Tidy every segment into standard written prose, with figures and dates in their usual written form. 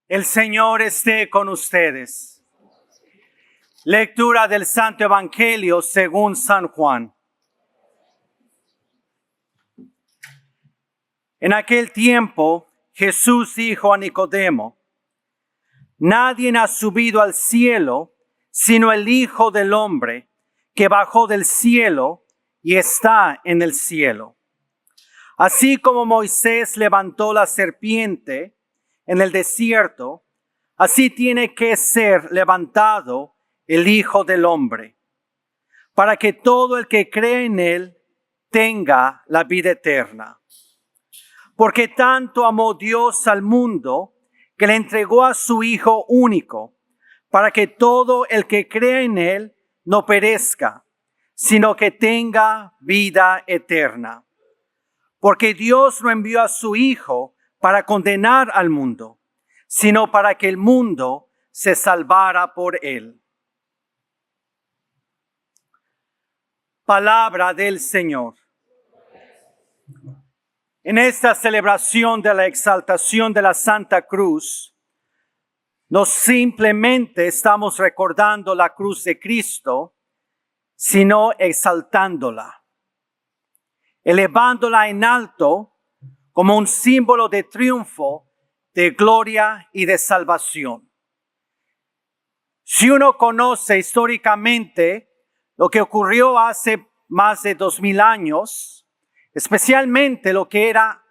El Señor esté con ustedes. Lectura del Santo Evangelio según San Juan. En aquel tiempo, Jesús dijo a Nicodemo: Nadie ha subido al cielo, sino el Hijo del Hombre, que bajó del cielo y está en el cielo. Así como Moisés levantó la serpiente en el desierto, así tiene que ser levantado el Hijo del Hombre, para que todo el que cree en él tenga la vida eterna. Porque tanto amó Dios al mundo, que le entregó a su Hijo único, para que todo el que cree en él no perezca, sino que tenga vida eterna. Porque Dios no envió a su Hijo para condenar al mundo, sino para que el mundo se salvara por él. Palabra del Señor. En esta celebración de la exaltación de la Santa Cruz, no simplemente estamos recordando la cruz de Cristo, sino exaltándola, elevándola en alto como un símbolo de triunfo, de gloria y de salvación. Si uno conoce históricamente lo que ocurrió hace más de 2000 años, especialmente lo que era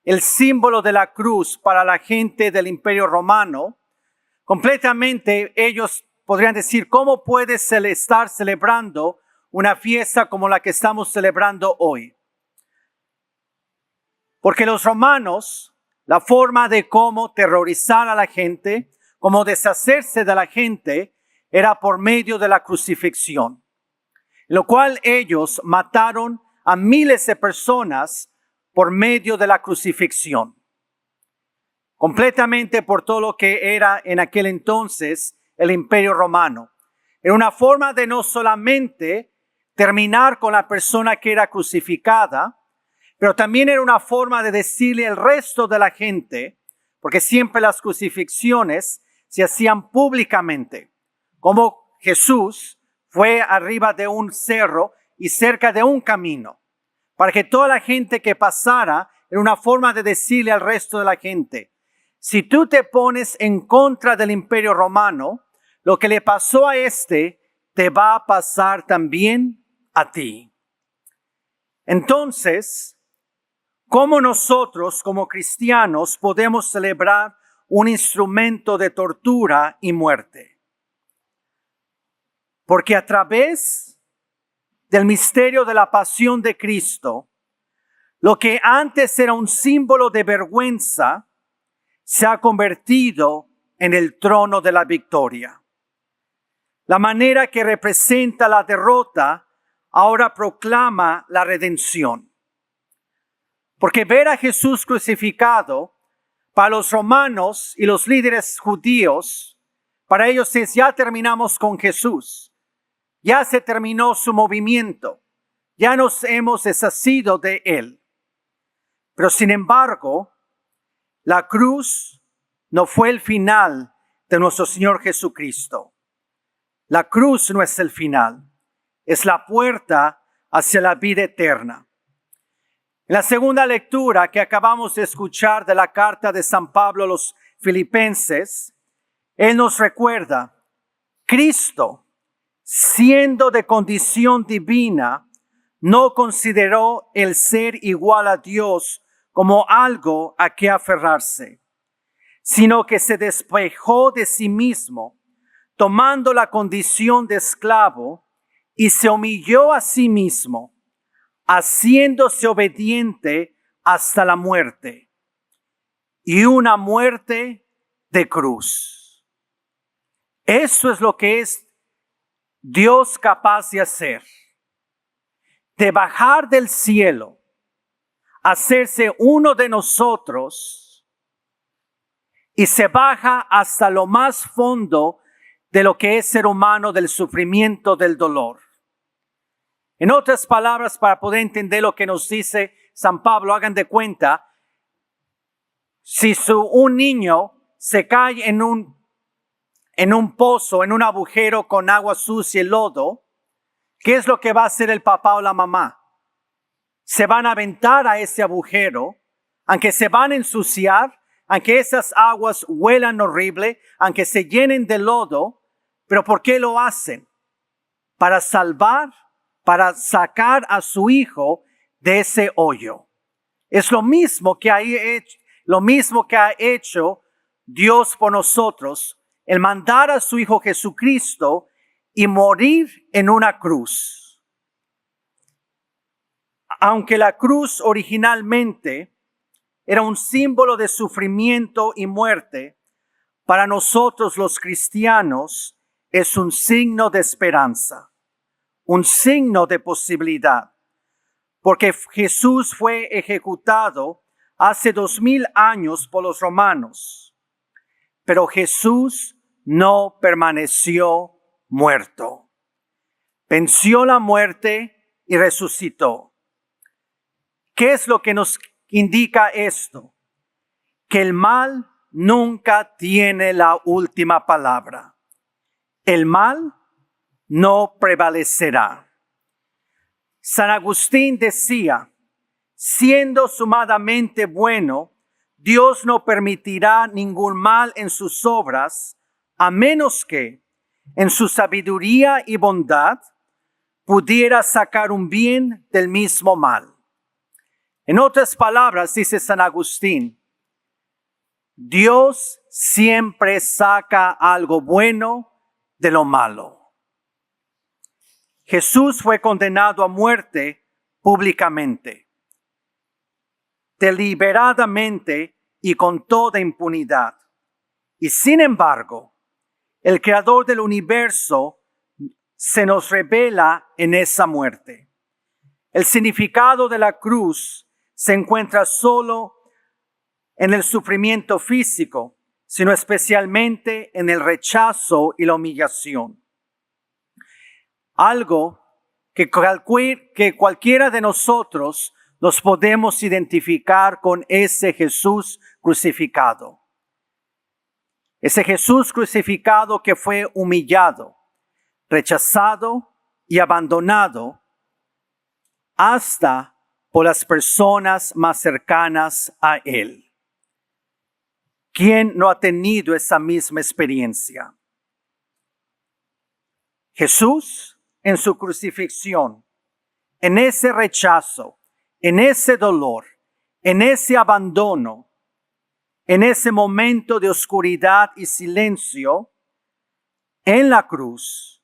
el símbolo de la cruz para la gente del Imperio Romano, completamente ellos podrían decir: ¿cómo puedes estar celebrando una fiesta como la que estamos celebrando hoy? Porque los romanos, la forma de cómo terrorizar a la gente, cómo deshacerse de la gente, era por medio de la crucifixión, lo cual ellos mataron a miles de personas por medio de la crucifixión, completamente por todo lo que era en aquel entonces el Imperio Romano. Era una forma de no solamente terminar con la persona que era crucificada, pero también era una forma de decirle al resto de la gente, porque siempre las crucifixiones se hacían públicamente, como Jesús fue arriba de un cerro y cerca de un camino, para que toda la gente que pasara, era una forma de decirle al resto de la gente: si tú te pones en contra del Imperio Romano, lo que le pasó a este te va a pasar también a ti. Entonces, ¿cómo nosotros como cristianos podemos celebrar un instrumento de tortura y muerte? Porque a través del misterio de la pasión de Cristo, lo que antes era un símbolo de vergüenza, se ha convertido en el trono de la victoria. La manera que representa la derrota ahora proclama la redención. Porque ver a Jesús crucificado, para los romanos y los líderes judíos, para ellos es: ya terminamos con Jesús. Ya se terminó su movimiento. Ya nos hemos deshacido de él. Pero sin embargo, la cruz no fue el final de nuestro Señor Jesucristo. La cruz no es el final. Es la puerta hacia la vida eterna. En la segunda lectura que acabamos de escuchar de la carta de San Pablo a los Filipenses, él nos recuerda: Cristo, siendo de condición divina, no consideró el ser igual a Dios como algo a que aferrarse, sino que se despojó de sí mismo, tomando la condición de esclavo, y se humilló a sí mismo, haciéndose obediente hasta la muerte, y una muerte de cruz. Eso es lo que es Dios capaz de hacer, de bajar del cielo, hacerse uno de nosotros, y se baja hasta lo más fondo de lo que es ser humano, del sufrimiento, del dolor. En otras palabras, para poder entender lo que nos dice San Pablo, hagan de cuenta, si un niño se cae en un pozo, en un agujero con agua sucia y lodo, ¿qué es lo que va a hacer el papá o la mamá? Se van a aventar a ese agujero, aunque se van a ensuciar, aunque esas aguas huelan horrible, aunque se llenen de lodo, pero ¿por qué lo hacen? Para salvar, para sacar a su hijo de ese hoyo. Es lo mismo que ha hecho Dios por nosotros, el mandar a su Hijo Jesucristo y morir en una cruz. Aunque la cruz originalmente era un símbolo de sufrimiento y muerte, para nosotros los cristianos es un signo de esperanza, un signo de posibilidad, porque Jesús fue ejecutado hace 2000 años por los romanos, pero Jesús no permaneció muerto. Venció la muerte y resucitó. ¿Qué es lo que nos indica esto? Que el mal nunca tiene la última palabra. El mal no prevalecerá. San Agustín decía, siendo sumadamente bueno, Dios no permitirá ningún mal en sus obras, a menos que, en su sabiduría y bondad, pudiera sacar un bien del mismo mal. En otras palabras, dice San Agustín, Dios siempre saca algo bueno de lo malo. Jesús fue condenado a muerte públicamente, deliberadamente y con toda impunidad. Y sin embargo, el Creador del universo se nos revela en esa muerte. El significado de la cruz se encuentra solo en el sufrimiento físico, sino especialmente en el rechazo y la humillación. Algo que cualquiera de nosotros nos podemos identificar con ese Jesús crucificado. Ese Jesús crucificado que fue humillado, rechazado y abandonado hasta por las personas más cercanas a Él. ¿Quién no ha tenido esa misma experiencia? Jesús, en su crucifixión, en ese rechazo, en ese dolor, en ese abandono, en ese momento de oscuridad y silencio, en la cruz,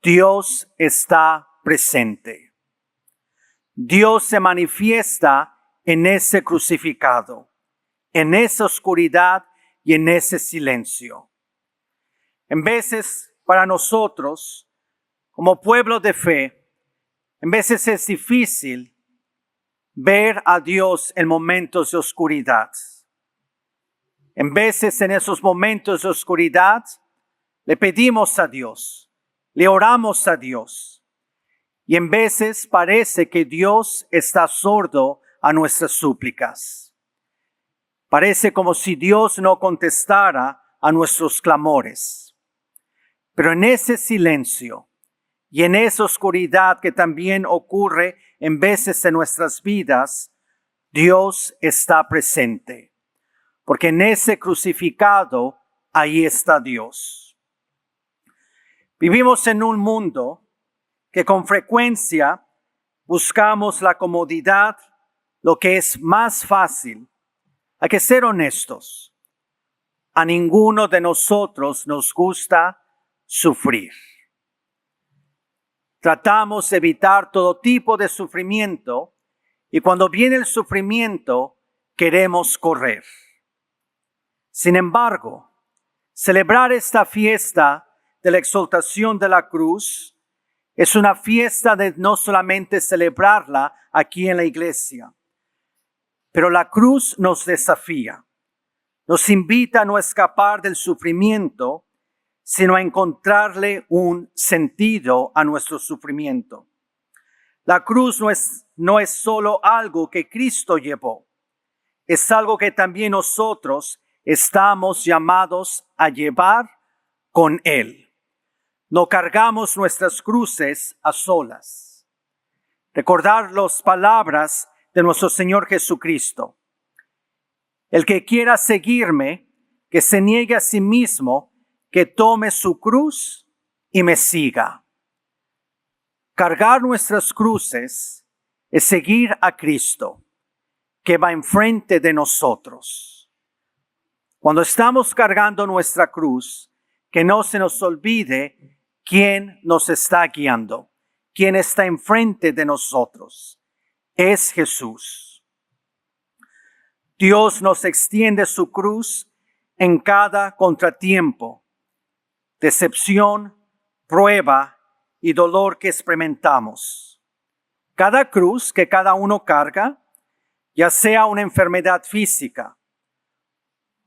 Dios está presente. Dios se manifiesta en ese crucificado, en esa oscuridad y en ese silencio. En veces, para nosotros, como pueblo de fe, en veces es difícil ver a Dios en momentos de oscuridad. En veces en esos momentos de oscuridad le pedimos a Dios, le oramos a Dios. Y en veces parece que Dios está sordo a nuestras súplicas. Parece como si Dios no contestara a nuestros clamores. Pero en ese silencio y en esa oscuridad que también ocurre en veces en nuestras vidas, Dios está presente. Porque en ese crucificado, ahí está Dios. Vivimos en un mundo que con frecuencia buscamos la comodidad, lo que es más fácil. Hay que ser honestos. A ninguno de nosotros nos gusta sufrir. Tratamos de evitar todo tipo de sufrimiento y cuando viene el sufrimiento queremos correr. Sin embargo, celebrar esta fiesta de la exaltación de la cruz es una fiesta de no solamente celebrarla aquí en la iglesia, pero la cruz nos desafía, nos invita a no escapar del sufrimiento, sino a encontrarle un sentido a nuestro sufrimiento. La cruz no es solo algo que Cristo llevó, es algo que también nosotros estamos llamados a llevar con Él. No cargamos nuestras cruces a solas. Recordar las palabras de nuestro Señor Jesucristo. El que quiera seguirme, que se niegue a sí mismo, que tome su cruz y me siga. Cargar nuestras cruces es seguir a Cristo, que va enfrente de nosotros. Cuando estamos cargando nuestra cruz, que no se nos olvide quién nos está guiando, quién está enfrente de nosotros. Es Jesús. Dios nos extiende su cruz en cada contratiempo, decepción, prueba y dolor que experimentamos. Cada cruz que cada uno carga, ya sea una enfermedad física,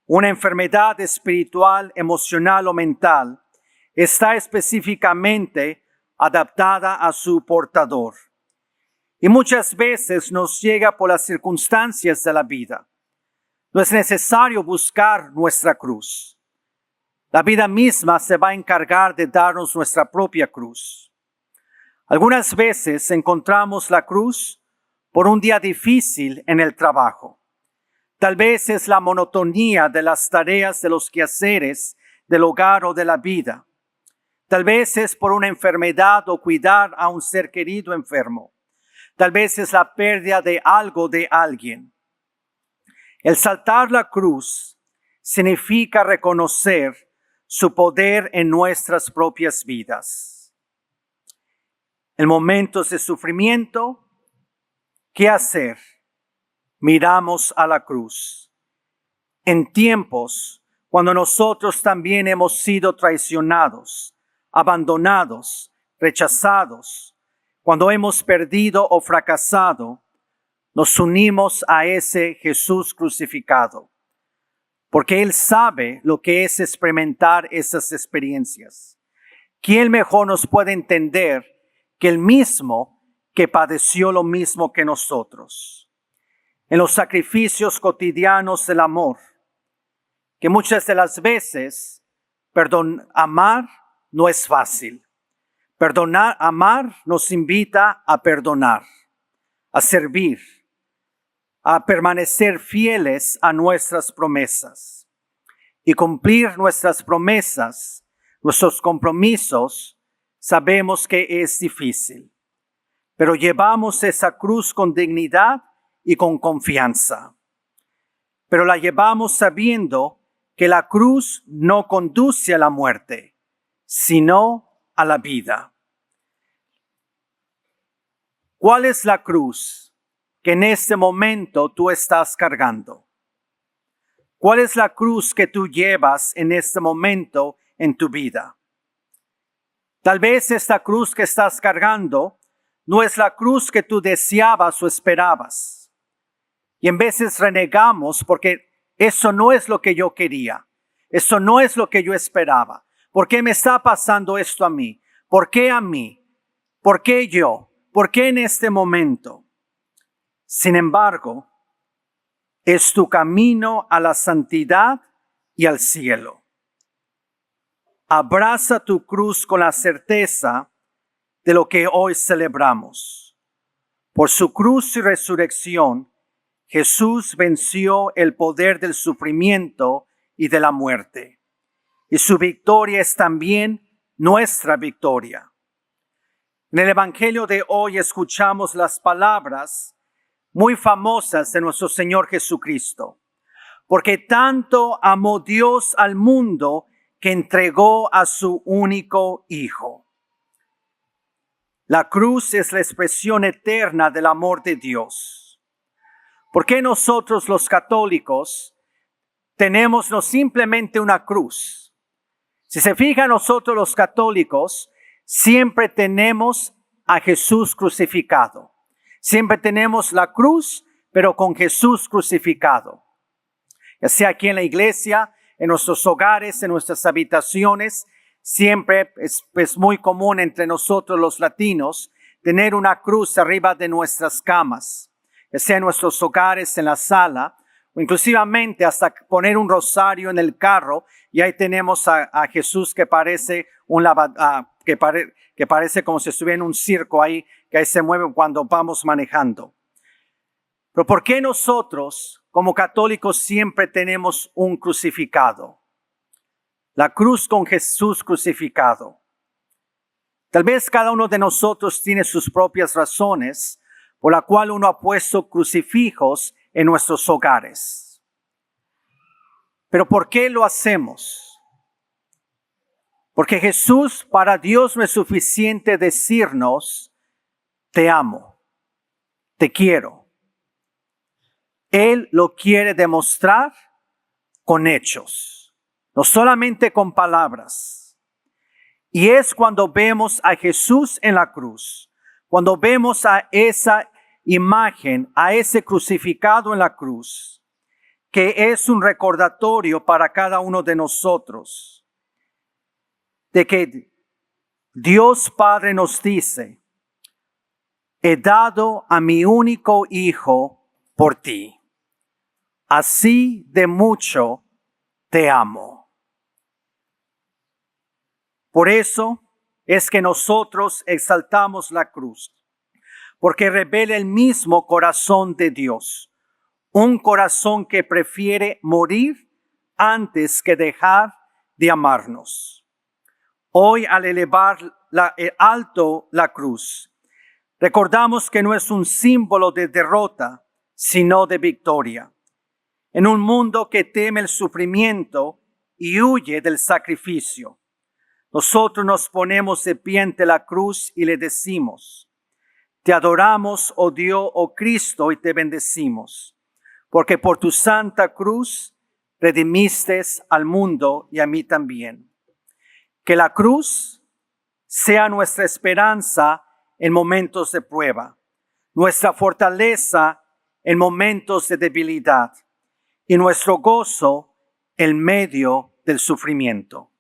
una enfermedad espiritual, emocional o mental, está específicamente adaptada a su portador. Y muchas veces nos llega por las circunstancias de la vida. No es necesario buscar nuestra cruz. La vida misma se va a encargar de darnos nuestra propia cruz. Algunas veces encontramos la cruz por un día difícil en el trabajo. Tal vez es la monotonía de las tareas de los quehaceres del hogar o de la vida. Tal vez es por una enfermedad o cuidar a un ser querido enfermo. Tal vez es la pérdida de algo de alguien. El saltar la cruz significa reconocer su poder en nuestras propias vidas. En momentos de sufrimiento, ¿qué hacer? Miramos a la cruz. En tiempos cuando nosotros también hemos sido traicionados, abandonados, rechazados, cuando hemos perdido o fracasado, nos unimos a ese Jesús crucificado, porque Él sabe lo que es experimentar esas experiencias. ¿Quién mejor nos puede entender que el mismo que padeció lo mismo que nosotros? En los sacrificios cotidianos del amor, que muchas de las veces, amar no es fácil. Amar nos invita a perdonar, a servir, a permanecer fieles a nuestras promesas. Y cumplir nuestras promesas, nuestros compromisos, sabemos que es difícil. Pero llevamos esa cruz con dignidad y con confianza. Pero la llevamos sabiendo que la cruz no conduce a la muerte, sino a la vida. ¿Cuál es la cruz que en este momento tú estás cargando? ¿Cuál es la cruz que tú llevas en este momento en tu vida? Tal vez esta cruz que estás cargando no es la cruz que tú deseabas o esperabas. Y en veces renegamos porque eso no es lo que yo quería. Eso no es lo que yo esperaba. ¿Por qué me está pasando esto a mí? ¿Por qué a mí? ¿Por qué yo? ¿Por qué en este momento? Sin embargo, es tu camino a la santidad y al cielo. Abraza tu cruz con la certeza de lo que hoy celebramos. Por su cruz y resurrección, Jesús venció el poder del sufrimiento y de la muerte. Y su victoria es también nuestra victoria. En el Evangelio de hoy escuchamos las palabras muy famosas de nuestro Señor Jesucristo. Porque tanto amó Dios al mundo que entregó a su único Hijo. La cruz es la expresión eterna del amor de Dios. ¿Por qué nosotros los católicos tenemos no simplemente una cruz? Si se fijan, nosotros los católicos siempre tenemos a Jesús crucificado. Siempre tenemos la cruz, pero con Jesús crucificado. Ya sea aquí en la iglesia, en nuestros hogares, en nuestras habitaciones, siempre es muy común entre nosotros los latinos tener una cruz arriba de nuestras camas. Ya sea en nuestros hogares, en la sala, inclusivamente hasta poner un rosario en el carro y ahí tenemos a Jesús que parece que parece como si estuviera en un circo ahí, que ahí se mueve cuando vamos manejando. Pero ¿por qué nosotros como católicos siempre tenemos un crucificado? La cruz con Jesús crucificado. Tal vez cada uno de nosotros tiene sus propias razones por la cual uno ha puesto crucifijos en nuestros hogares. Pero ¿por qué lo hacemos? Porque Jesús, para Dios no es suficiente decirnos, te amo, te quiero. Él lo quiere demostrar con hechos, no solamente con palabras. Y es cuando vemos a Jesús en la cruz, cuando vemos a esa imagen, a ese crucificado en la cruz, que es un recordatorio para cada uno de nosotros, de que Dios Padre nos dice, he dado a mi único hijo por ti. Así de mucho te amo. Por eso es que nosotros exaltamos la cruz, porque revela el mismo corazón de Dios, un corazón que prefiere morir antes que dejar de amarnos. Hoy, al elevar alto la cruz, recordamos que no es un símbolo de derrota, sino de victoria. En un mundo que teme el sufrimiento y huye del sacrificio, nosotros nos ponemos de pie ante la cruz y le decimos, te adoramos, oh Dios, oh Cristo, y te bendecimos, porque por tu santa cruz redimiste al mundo y a mí también. Que la cruz sea nuestra esperanza en momentos de prueba, nuestra fortaleza en momentos de debilidad y nuestro gozo en medio del sufrimiento.